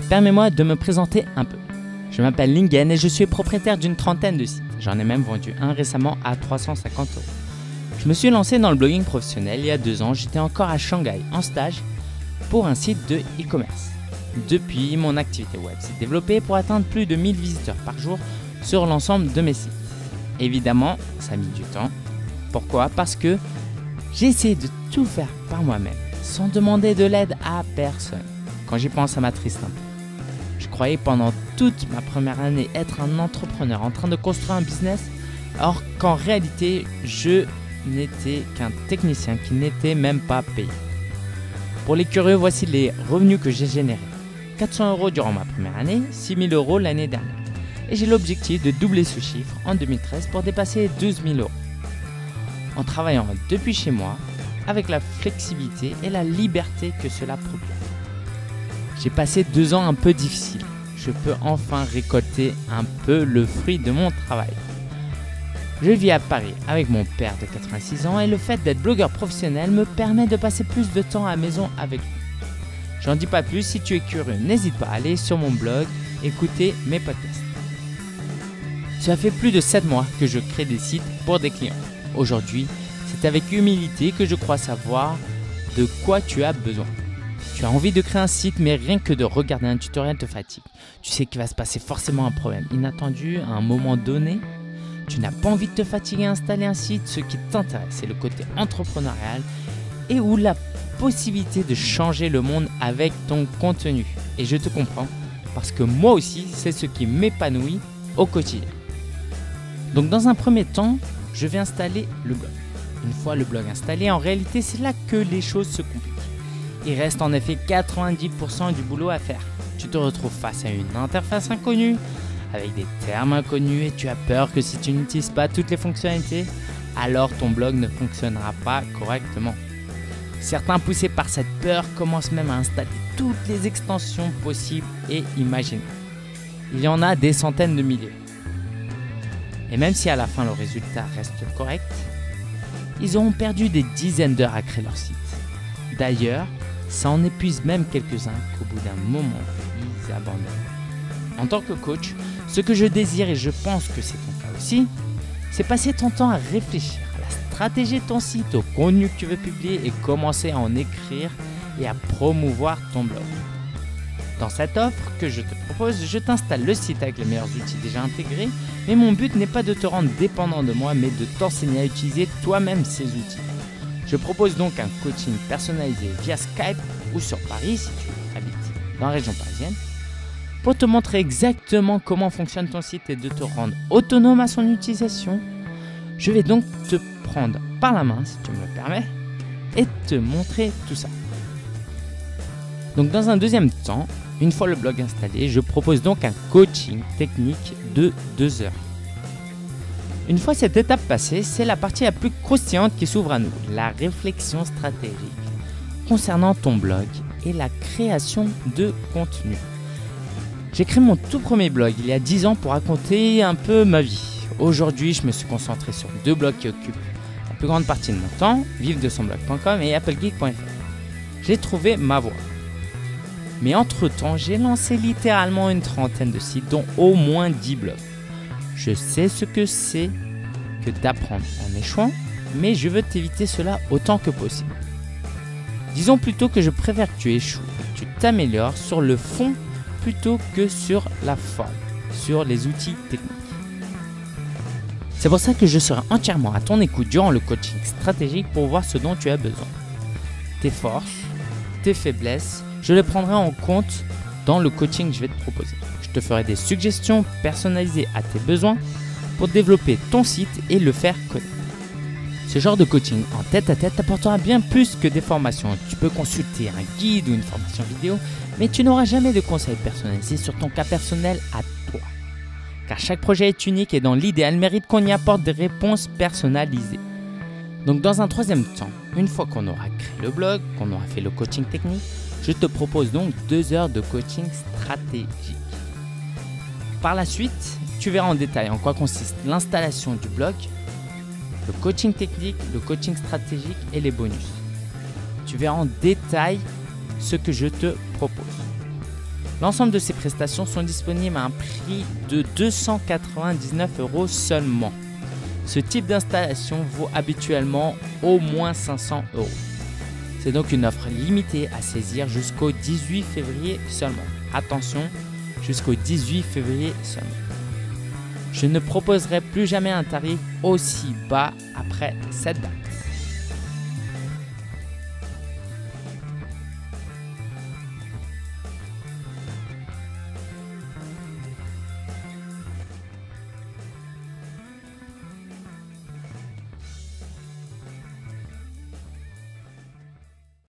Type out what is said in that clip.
Permets-moi de me présenter un peu. Je m'appelle Lingen et je suis propriétaire d'une trentaine de sites. J'en ai même vendu un récemment à 350 €. Je me suis lancé dans le blogging professionnel il y a 2 ans. J'étais encore à Shanghai en stage pour un site de e-commerce. Depuis, mon activité web s'est développée pour atteindre plus de 1000 visiteurs par jour sur l'ensemble de mes sites. Évidemment, ça a mis du temps. Pourquoi ? Parce que j'ai essayé de tout faire par moi-même, sans demander de l'aide à personne. Quand j'y pense, ça m'attriste un peu. Je croyais pendant toute ma première année être un entrepreneur en train de construire un business, alors qu'en réalité, je n'étais qu'un technicien qui n'était même pas payé. Pour les curieux, voici les revenus que j'ai générés. 400 € durant ma première année, 6 000 € l'année dernière. Et j'ai l'objectif de doubler ce chiffre en 2013 pour dépasser 12 000 €. En travaillant depuis chez moi, avec la flexibilité et la liberté que cela procure. J'ai passé 2 ans un peu difficiles. Je peux enfin récolter un peu le fruit de mon travail. Je vis à Paris avec mon père de 86 ans et le fait d'être blogueur professionnel me permet de passer plus de temps à la maison avec lui. J'en dis pas plus, si tu es curieux, n'hésite pas à aller sur mon blog, écouter mes podcasts. Cela fait plus de 7 mois que je crée des sites pour des clients. Aujourd'hui, c'est avec humilité que je crois savoir de quoi tu as besoin. Tu as envie de créer un site, mais rien que de regarder un tutoriel te fatigue. Tu sais qu'il va se passer forcément un problème inattendu à un moment donné. Tu n'as pas envie de te fatiguer à installer un site. Ce qui t'intéresse, c'est le côté entrepreneurial et ou la possibilité de changer le monde avec ton contenu. Et je te comprends, parce que moi aussi, c'est ce qui m'épanouit au quotidien. Donc dans un premier temps, je vais installer le blog. Une fois le blog installé, en réalité, c'est là que les choses se compliquent. Il reste en effet 90% du boulot à faire. Tu te retrouves face à une interface inconnue, avec des termes inconnus et tu as peur que si tu n'utilises pas toutes les fonctionnalités, alors ton blog ne fonctionnera pas correctement. Certains, poussés par cette peur, commencent même à installer toutes les extensions possibles et imaginables. Il y en a des centaines de milliers. Et même si à la fin le résultat reste correct, ils auront perdu des dizaines d'heures à créer leur site. D'ailleurs, ça en épuise même quelques-uns qu'au bout d'un moment, ils abandonnent. En tant que coach, ce que je désire, et je pense que c'est ton cas aussi, c'est passer ton temps à réfléchir à la stratégie de ton site, au contenu que tu veux publier et commencer à en écrire et à promouvoir ton blog. Dans cette offre que je te propose, je t'installe le site avec les meilleurs outils déjà intégrés, mais mon but n'est pas de te rendre dépendant de moi, mais de t'enseigner à utiliser toi-même ces outils. Je propose donc un coaching personnalisé via Skype ou sur Paris si tu habites dans la région parisienne, pour te montrer exactement comment fonctionne ton site et de te rendre autonome à son utilisation. Je vais donc te prendre par la main, si tu me le permets, et te montrer tout ça. Donc dans un deuxième temps, une fois le blog installé, je propose donc un coaching technique de 2 heures. Une fois cette étape passée, c'est la partie la plus croustillante qui s'ouvre à nous, la réflexion stratégique concernant ton blog et la création de contenu. J'ai créé mon tout premier blog il y a 10 ans pour raconter un peu ma vie. Aujourd'hui, je me suis concentré sur 2 blogs qui occupent la plus grande partie de mon temps, vivedesonblog.com et applegeek.fr. J'ai trouvé ma voie. Mais entre-temps, j'ai lancé littéralement une trentaine de sites, dont au moins 10 blogs. Je sais ce que c'est que d'apprendre en échouant, mais je veux t'éviter cela autant que possible. Disons plutôt que je préfère que tu échoues, que tu t'améliores sur le fond plutôt que sur la forme, sur les outils techniques. C'est pour ça que je serai entièrement à ton écoute durant le coaching stratégique pour voir ce dont tu as besoin. Tes forces, tes faiblesses, je les prendrai en compte dans le coaching que je vais te proposer. Je te ferai des suggestions personnalisées à tes besoins pour développer ton site et le faire connaître. Ce genre de coaching en tête-à-tête t'apportera bien plus que des formations. Tu peux consulter un guide ou une formation vidéo, mais tu n'auras jamais de conseils personnalisés sur ton cas personnel à toi. Car chaque projet est unique et dans l'idéal mérite qu'on y apporte des réponses personnalisées. Donc dans un troisième temps, une fois qu'on aura créé le blog, qu'on aura fait le coaching technique, je te propose donc 2 heures de coaching stratégique. Par la suite, tu verras en détail en quoi consiste l'installation du blog, le coaching technique, le coaching stratégique et les bonus. Tu verras en détail ce que je te propose. L'ensemble de ces prestations sont disponibles à un prix de 299 € seulement. Ce type d'installation vaut habituellement au moins 500 €. C'est donc une offre limitée à saisir jusqu'au 18 février seulement. Attention, jusqu'au 18 février seulement. Je ne proposerai plus jamais un tarif aussi bas après cette date.